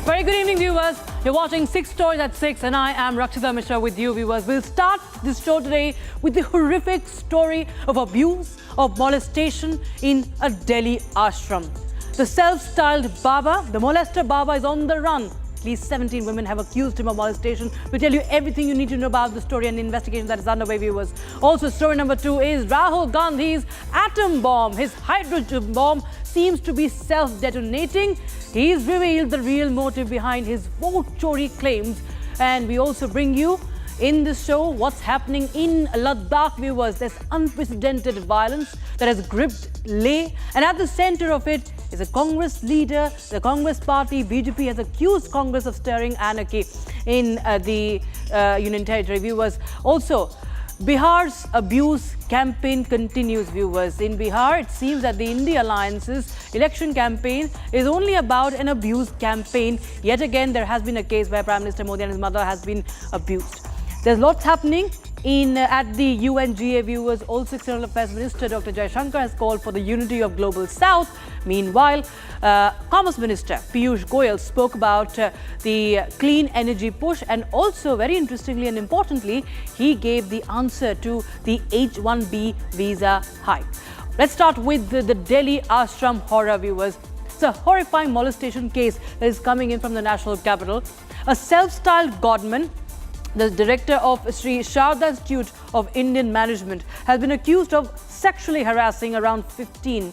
Very good evening, viewers. You're watching 6 Stories at 6 and I am Rakshita Mishra with you, viewers. We'll start this show today with the horrific story of abuse, of molestation in a Delhi ashram. The self-styled Baba, the molester Baba, is on the run. At least 17 women have accused him of molestation. We'll tell you everything you need to know about the story and the investigation that is underway, viewers. Also, story number 2 is Rahul Gandhi's atom bomb. His hydrogen bomb seems to be self-detonating. He's revealed the real motive behind his vote chori claims. And we also bring you in this show what's happening in Ladakh, viewers. There's unprecedented violence that has gripped Leh, and at the center of it is a Congress leader. The Congress party, BJP, has accused Congress of stirring anarchy in the Union Territory, viewers. Also, Bihar's abuse campaign continues, viewers. In Bihar, it seems that the India Alliance's election campaign is only about an abuse campaign. Yet again, there has been a case where Prime Minister Modi and his mother has been abused. There's lots happening at the UNGA, viewers. Also, External Affairs Minister Dr. Jaishankar has called for the unity of Global South. Meanwhile, Commerce Minister Piyush Goyal spoke about the clean energy push, and also, very interestingly and importantly, he gave the answer to the H-1B visa hike. Let's start with the Delhi ashram horror, viewers. It's a horrifying molestation case that is coming in from the national capital. A self-styled godman, the director of Sri Sharda Institute of Indian Management, has been accused of sexually harassing around 15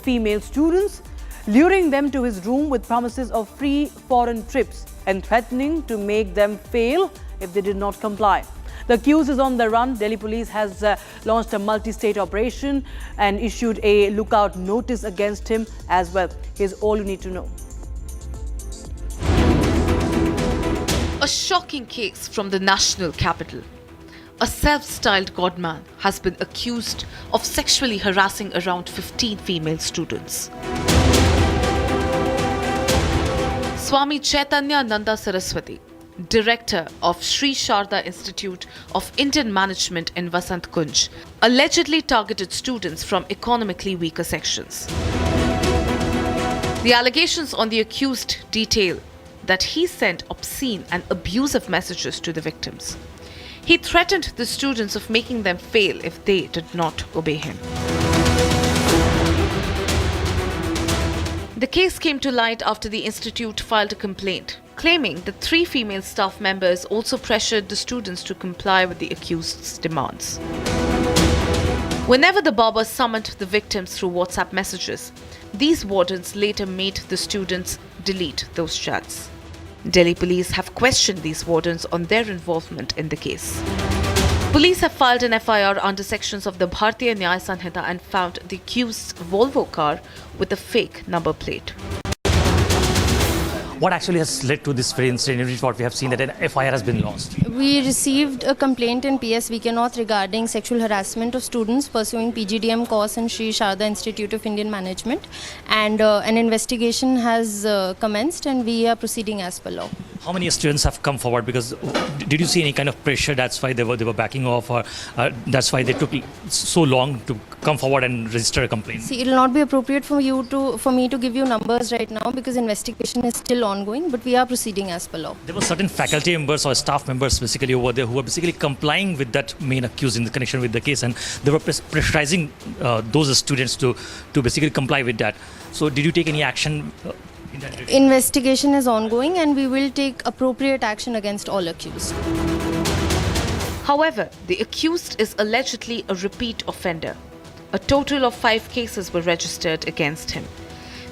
female students, luring them to his room with promises of free foreign trips and threatening to make them fail if they did not comply. The accused is on the run. Delhi police has launched a multi-state operation and issued a lookout notice against him as well. Here's all you need to know. A shocking case from the national capital. A self-styled godman has been accused of sexually harassing around 15 female students. Swami Chaitanya Nanda Saraswati, director of Sri Sharda Institute of Indian Management in Vasant Kunj, allegedly targeted students from economically weaker sections. The allegations on the accused detail that he sent obscene and abusive messages to the victims. He threatened the students of making them fail if they did not obey him. The case came to light after the institute filed a complaint, claiming that 3 female staff members also pressured the students to comply with the accused's demands. Whenever the Baba summoned the victims through WhatsApp messages, these wardens later made the students delete those chats. Delhi police have questioned these wardens on their involvement in the case. Police have filed an FIR under sections of the Bharatiya Nyaya Sanhita and found the accused's Volvo car with a fake number plate. What actually has led to this very incident in which what we have seen that an FIR has been launched? We received a complaint in PSVK North regarding sexual harassment of students pursuing PGDM course in Sri Sharda Institute of Indian Management, and an investigation has commenced and we are proceeding as per law. How many students have come forward? Because did you see any kind of pressure? That's why they were backing off, or that's why they took so long to come forward and register a complaint? See, it will not be appropriate for me to give you numbers right now because investigation is still ongoing, but we are proceeding as per law. There were certain faculty members or staff members basically over there who were basically complying with that main accused in the connection with the case, and they were pressurizing those students to basically comply with that. So did you take any action? Investigation is ongoing and we will take appropriate action against all accused. However, the accused is allegedly a repeat offender. A total of 5 cases were registered against him.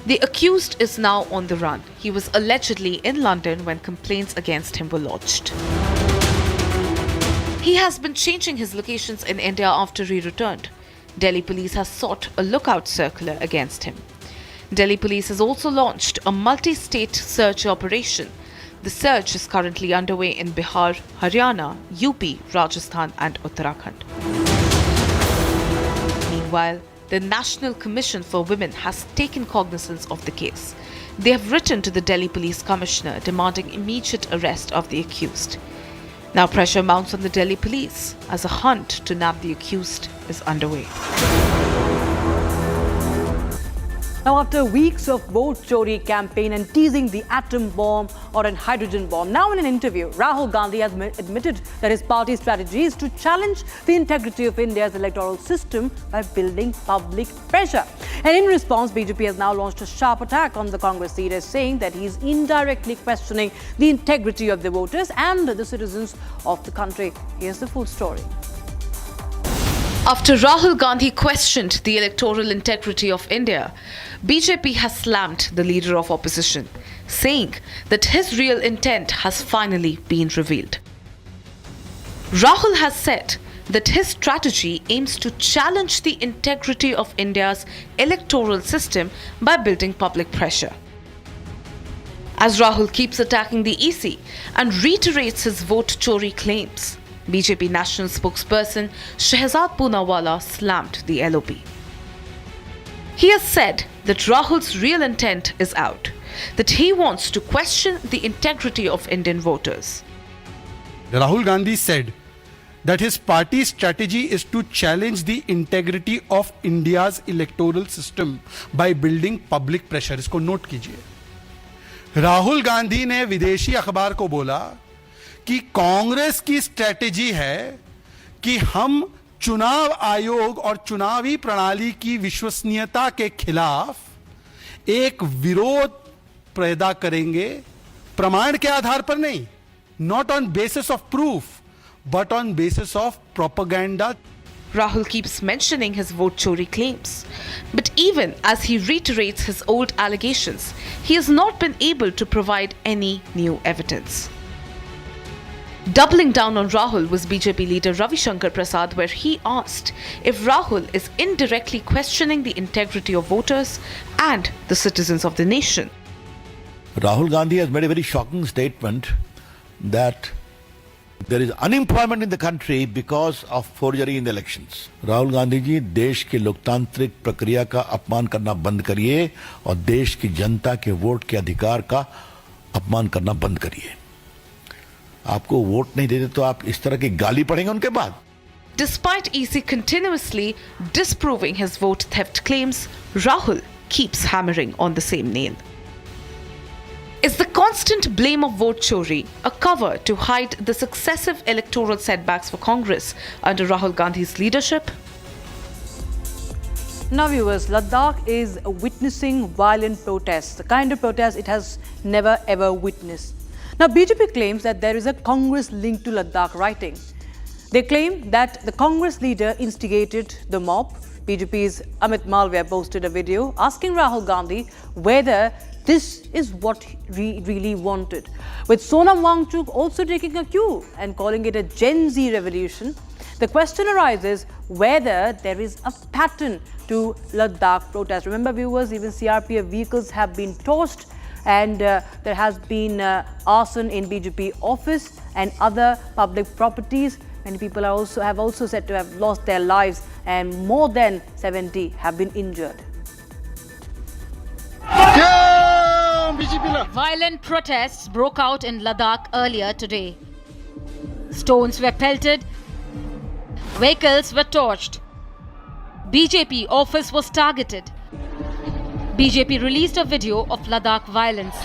The accused is now on the run. He was allegedly in London when complaints against him were lodged. He has been changing his locations in India after he returned. Delhi police has sought a lookout circular against him. Delhi police has also launched a multi-state search operation. The search is currently underway in Bihar, Haryana, UP, Rajasthan and Uttarakhand. Meanwhile, the National Commission for Women has taken cognizance of the case. They have written to the Delhi Police Commissioner demanding immediate arrest of the accused. Now pressure mounts on the Delhi police as a hunt to nab the accused is underway. Now, after weeks of vote chori campaign and teasing the atom bomb or an hydrogen bomb, now in an interview, Rahul Gandhi has admitted that his party's strategy is to challenge the integrity of India's electoral system by building public pressure. And in response, BJP has now launched a sharp attack on the Congress leader, saying that he is indirectly questioning the integrity of the voters and the citizens of the country. Here's the full story. After Rahul Gandhi questioned the electoral integrity of India, BJP has slammed the leader of opposition, saying that his real intent has finally been revealed. Rahul has said that his strategy aims to challenge the integrity of India's electoral system by building public pressure. As Rahul keeps attacking the EC and reiterates his vote chori claims, BJP national spokesperson Shehzad Poonawalla slammed the LOP. He has said that Rahul's real intent is out, that he wants to question the integrity of Indian voters. Rahul Gandhi said that his party's strategy is to challenge the integrity of India's electoral system by building public pressure. इसको note कीजिए. राहुल गांधी ने विदेशी अखबार को बोला कि कांग्रेस की strategy है कि हम चुनाव आयोग और चुनावी प्रणाली की विश्वसनीयता के खिलाफ एक विरोध पैदा करेंगे, प्रमाण के आधार पर नहीं, not on basis of proof but on basis of propaganda. Rahul keeps mentioning his vote chori claims. But even as he reiterates his old allegations, he has not been able to provide any new evidence. Doubling down on Rahul was BJP leader Jaishankar Prasad, where he asked if Rahul is indirectly questioning the integrity of voters and the citizens of the nation. Rahul Gandhi has made a very shocking statement that there is unemployment in the country because of forgery in the elections. Rahul Gandhi ji, देश की लोकतांत्रिक प्रक्रिया का अपमान करना बंद करिए और देश की जनता के वोट के अधिकार का अपमान करना बंद करिए. आपको वोट नहीं देते तो आप इस तरह की गाली पड़ेंगे उनके बाद. Despite EC continuously disproving his vote theft claims, Rahul keeps hammering on the same nail. Is the constant blame of vote chori a cover to hide the successive electoral setbacks for Congress under Rahul Gandhi's leadership? Now viewers, Ladakh is witnessing violent protests, the kind of protest it has never ever witnessed. Now BJP claims that there is a Congress link to Ladakh rioting. They claim that the Congress leader instigated the mob. BJP's Amit Malviya posted a video asking Rahul Gandhi whether this is what he really wanted, with Sonam Wangchuk also taking a cue and calling it a Gen Z revolution. The question arises whether there is a pattern to Ladakh protest. Remember viewers, even CRPF vehicles have been torched and there has been arson in BJP office and other public properties. Many people have also said to have lost their lives and more than 70 have been injured. Violent protests broke out in Ladakh earlier today. Stones were pelted, vehicles were torched. BJP office was targeted. BJP released a video of Ladakh violence.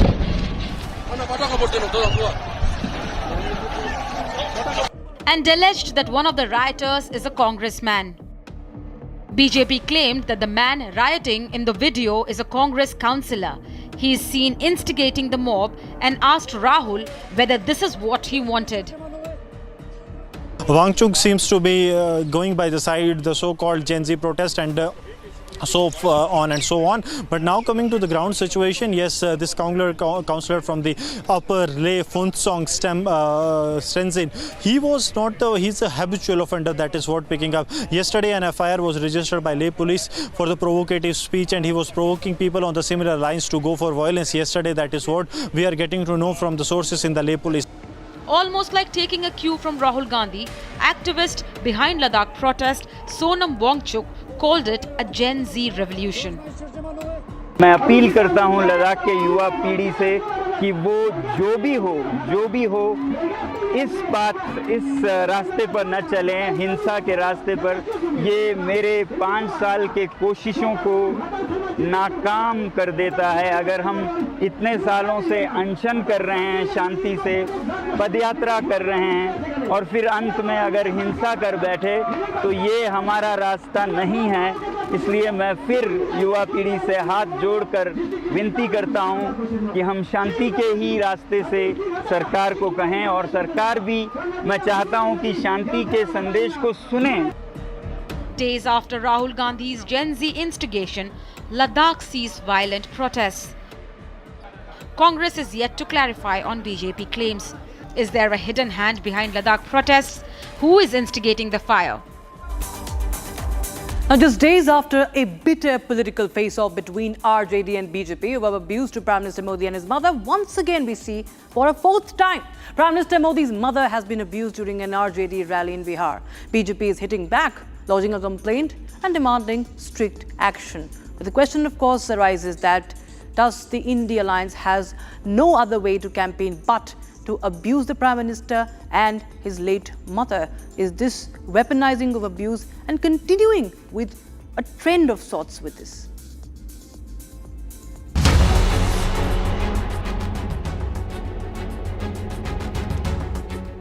And alleged that one of the rioters is a congressman. BJP claimed that the man rioting in the video is a Congress councillor. He is seen instigating the mob and asked Rahul whether this is what he wanted. Wangchuk seems to be going by the side, the so-called Gen Z protest and so on and so on. But now coming to the ground situation, yes, this councillor from the upper Leh Phuntsong Stenzin, he was not he's a habitual offender, that is what picking up. Yesterday an FIR was registered by Leh police for the provocative speech and he was provoking people on the similar lines to go for violence yesterday. That is what we are getting to know from the sources in the Leh police. Almost like taking a cue from Rahul Gandhi, activist behind Ladakh protest Sonam Wangchuk called it a Gen Z revolution. मैं appeal करता हूं लद्दाख के युवा पीढ़ी से कि वो जो भी हो इस रास्ते पर न चलें, हिंसा के रास्ते पर ये मेरे 5 साल के कोशिशों को नाकाम कर देता है। अगर हम इतने सालों से अनशन कर रहे हैं, शांति से पदयात्रा कर रहे हैं और फिर अंत में अगर हिंसा कर बैठे तो ये हमारा रास्ता नहीं है। इसलिए मैं फिर युवा पीढ़ी से हाथ जोड़कर विनती करता हूं कि हम शांति के ही रास्ते से सरकार को कहें और सरकार भी मैं चाहता हूं कि शांति के संदेश को सुने। Days after Rahul Gandhi's Gen Z instigation, Ladakh sees violent protests. Congress is yet to clarify on BJP claims. Is there a hidden hand behind Ladakh protests? Who is instigating the fire? Now, just days after a bitter political face-off between RJD and BJP over abuse to Prime Minister Modi and his mother, once again we see for a fourth time, Prime Minister Modi's mother has been abused during an RJD rally in Bihar. BJP is hitting back, lodging a complaint and demanding strict action. But the question, of course, arises that does the India Alliance has no other way to campaign but to abuse the Prime Minister and his late mother? Is this weaponizing of abuse and continuing with a trend of sorts with this?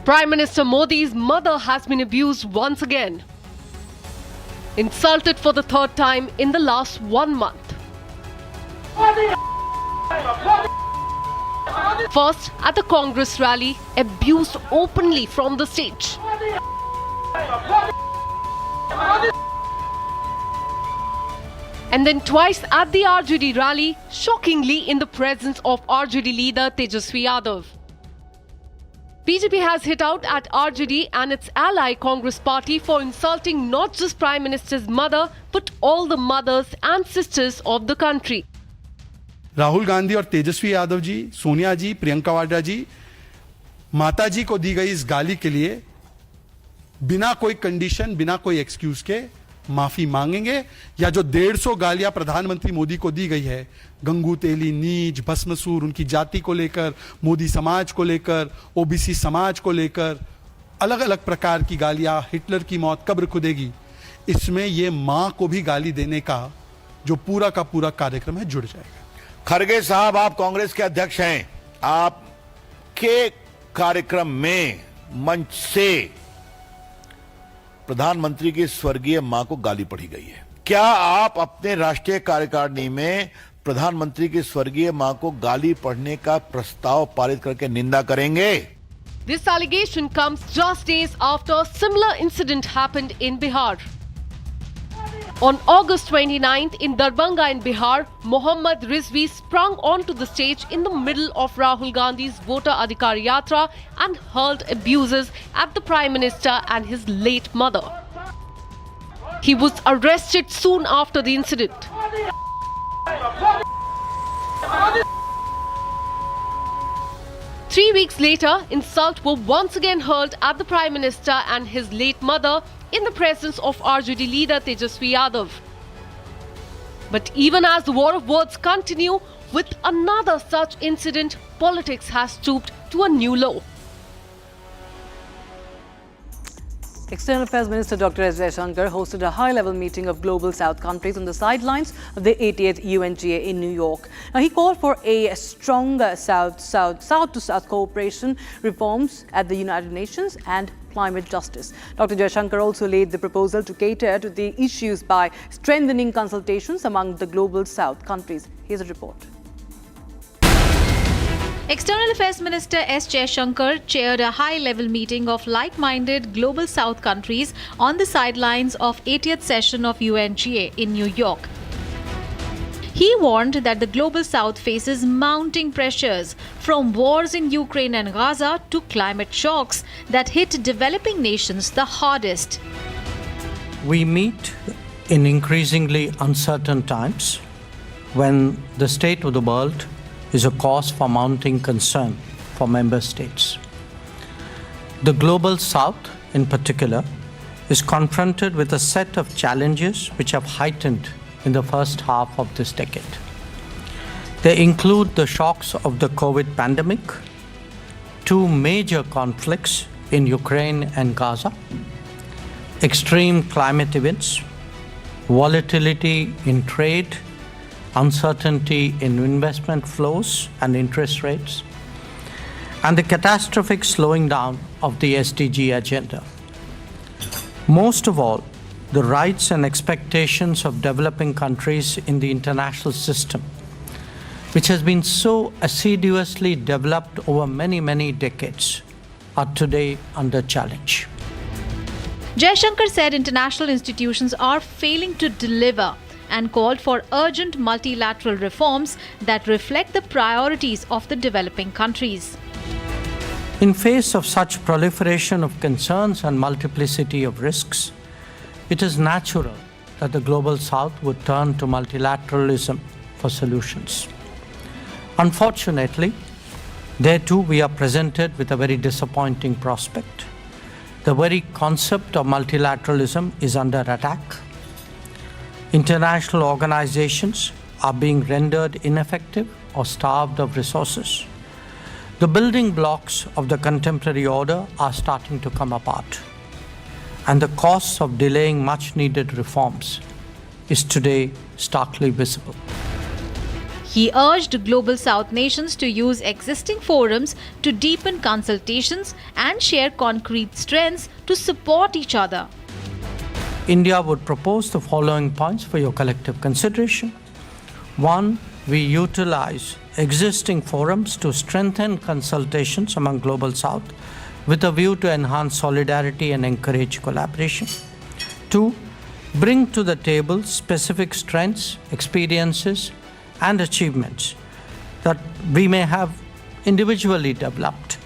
Prime Minister Modi's mother has been abused once again. Insulted for the third time in the last 1 month. First, at the Congress rally, abused openly from the stage. And then twice at the RJD rally, shockingly in the presence of RJD leader Tejaswi Yadav. BJP has hit out at RJD and its ally Congress party for insulting not just Prime Minister's mother, but all the mothers and sisters of the country. Rahul Gandhi और तेजस्वी यादव जी, सोनिया जी, प्रियंका वाड्रा जी, माता जी को दी गई इस गाली के लिए बिना कोई कंडीशन, बिना कोई एक्सक्यूज के माफी मांगेंगे, या जो 150 गालियां प्रधानमंत्री मोदी को दी गई है, गंगू तेली, नीच, भस्मसूर, उनकी जाति को लेकर, मोदी समाज को लेकर, ओबीसी समाज को लेकर, अलग अलग प्रकार की गालियां, हिटलर की मौत कब्र खुदेगी, इसमें ये मां को भी गाली देने का जो पूरा का पूरा कार्यक्रम है जुड़ जाएगा। खरगे साहब, आप कांग्रेस के अध्यक्ष हैं, आपके कार्यक्रम में मंच से प्रधानमंत्री की स्वर्गीय मां को गाली पड़ी गई है। क्या आप अपने राष्ट्रीय कार्यकारिणी में प्रधानमंत्री की स्वर्गीय मां को गाली पढ़ने का प्रस्ताव पारित करके निंदा करेंगे? This allegation comes just days after a similar incident happened in Bihar. On August 29th in Darbhanga in Bihar, Mohammad Rizvi sprung onto the stage in the middle of Rahul Gandhi's Voter Adhikar Yatra and hurled abuses at the Prime Minister and his late mother. He was arrested soon after the incident. Three weeks later, insults were once again hurled at the Prime Minister and his late mother in the presence of RJD leader Tejaswi Yadav. But even as the war of words continue, with another such incident, politics has stooped to a new low. External Affairs Minister Dr. S. Jaishankar hosted a high-level meeting of Global South countries on the sidelines of the 80th UNGA in New York. Now, he called for a stronger South-to-South cooperation, reforms at the United Nations and climate justice. Dr. Jaishankar also laid the proposal to cater to the issues by strengthening consultations among the Global South countries. Here's a report. External Affairs Minister S. Jaishankar chaired a high-level meeting of like-minded Global South countries on the sidelines of 80th session of UNGA in New York. He warned that the Global South faces mounting pressures from wars in Ukraine and Gaza to climate shocks that hit developing nations the hardest. We meet in increasingly uncertain times when the state of the world is a cause for mounting concern for member states. The Global South, in particular, is confronted with a set of challenges which have heightened in the first half of this decade. They include the shocks of the COVID pandemic, two major conflicts in Ukraine and Gaza, extreme climate events, volatility in trade, uncertainty in investment flows and interest rates, and the catastrophic slowing down of the SDG agenda. Most of all, the rights and expectations of developing countries in the international system, which has been so assiduously developed over many, many decades, are today under challenge. Jaishankar said international institutions are failing to deliver and called for urgent multilateral reforms that reflect the priorities of the developing countries. In face of such proliferation of concerns and multiplicity of risks, it is natural that the Global South would turn to multilateralism for solutions. Unfortunately, there too we are presented with a very disappointing prospect. The very concept of multilateralism is under attack. International organizations are being rendered ineffective or starved of resources. The building blocks of the contemporary order are starting to come apart, and the costs of delaying much needed reforms is today starkly visible. He urged Global South nations to use existing forums to deepen consultations and share concrete strengths to support each other. India would propose the following points for your collective consideration. 1. We utilize existing forums to strengthen consultations among Global South with a view to enhance solidarity and encourage collaboration. 2. Bring to the table specific strengths, experiences, and achievements that we may have individually developed,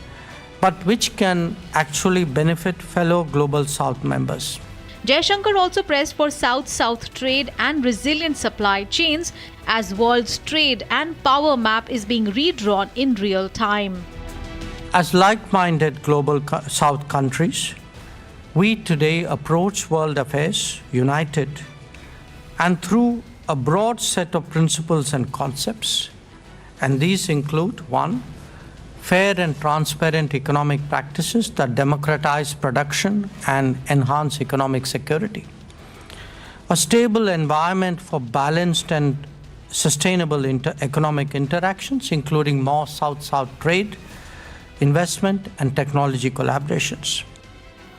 but which can actually benefit fellow Global South members. Jaishankar also pressed for South-South trade and resilient supply chains as world's trade and power map is being redrawn in real time. As like-minded Global South countries, we today approach world affairs united and through a broad set of principles and concepts, and these include 1. Fair and transparent economic practices that democratize production and enhance economic security. A stable environment for balanced and sustainable economic interactions, including more South-South trade, investment, and technology collaborations.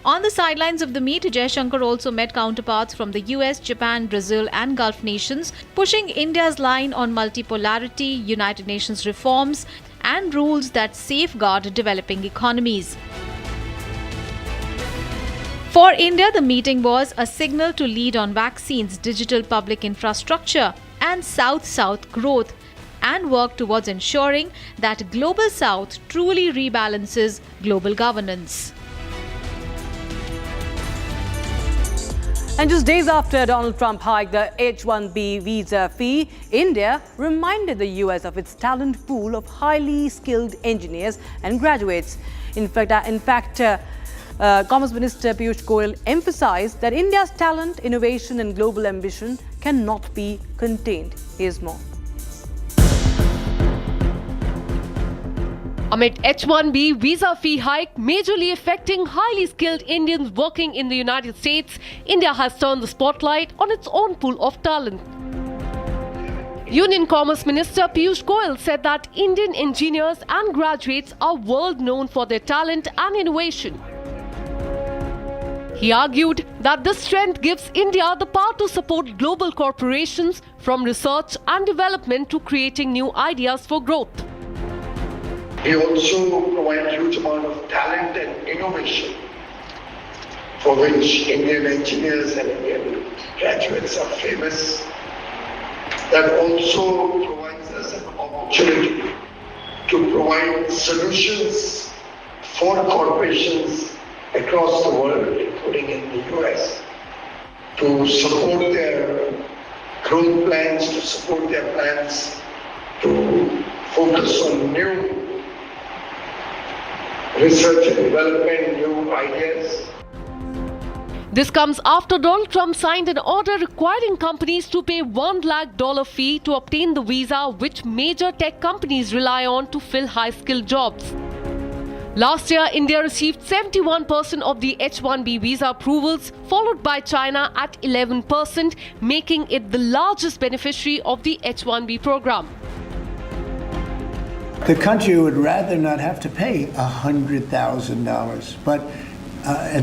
On the sidelines of the meet, Jaishankar also met counterparts from the US, Japan, Brazil and Gulf nations, pushing India's line on multipolarity, United Nations reforms and rules that safeguard developing economies. For India, the meeting was a signal to lead on vaccines, digital public infrastructure and South-South growth and work towards ensuring that Global South truly rebalances global governance. And just days after Donald Trump hiked the H-1B visa fee, India reminded the US of its talent pool of highly skilled engineers and graduates. In fact, Commerce Minister Piyush Goyal emphasized that India's talent, innovation and global ambition cannot be contained. Here's more. Amid H-1B visa fee hike majorly affecting highly skilled Indians working in the United States, India has turned the spotlight on its own pool of talent. Union Commerce Minister Piyush Goyal said that Indian engineers and graduates are world known for their talent and innovation. He argued that this strength gives India the power to support global corporations from research and development to creating new ideas for growth. We also provide a huge amount of talent and innovation for which Indian engineers and Indian graduates are famous. That also provides us an opportunity to provide solutions for corporations across the world, including in the US, to support their growth plans, to support their plans to focus on new research and development, new ideas. This comes after Donald Trump signed an order requiring companies to pay $1 lakh fee to obtain the visa which major tech companies rely on to fill high-skilled jobs. Last year, India received 71% of the H-1B visa approvals, followed by China at 11%, making it the largest beneficiary of the H-1B program. The country would rather not have to pay $100,000, but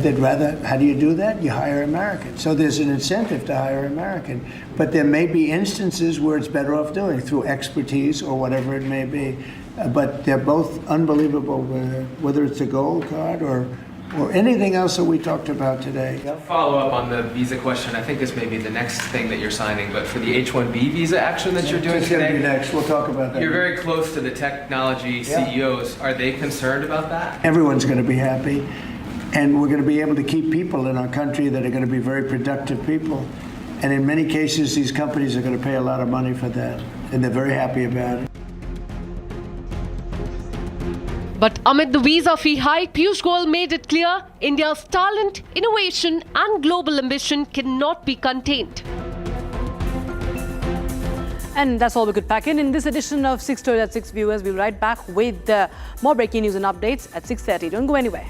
they'd rather, how do you do that? You hire Americans. So there's an incentive to hire American. But there may be instances where it's better off doing it through expertise or whatever it may be. But they're both unbelievable, whether it's a gold card or anything else that we talked about today. Follow up on the visa question. I think this may be the next thing that you're signing, but for the H-1B visa action that you're doing today, next. We'll talk about that. You're very close to the technology CEOs. Are they concerned about that? Everyone's going to be happy, and we're going to be able to keep people in our country that are going to be very productive people. And in many cases, these companies are going to pay a lot of money for that, and they're very happy about it. But amid the visa fee hike, Piyush Goyal made it clear India's talent, innovation and global ambition cannot be contained. And that's all we could pack in this edition of 6 Stories at 6 viewers. We'll be right back with more breaking news and updates at 6:30. Don't go anywhere.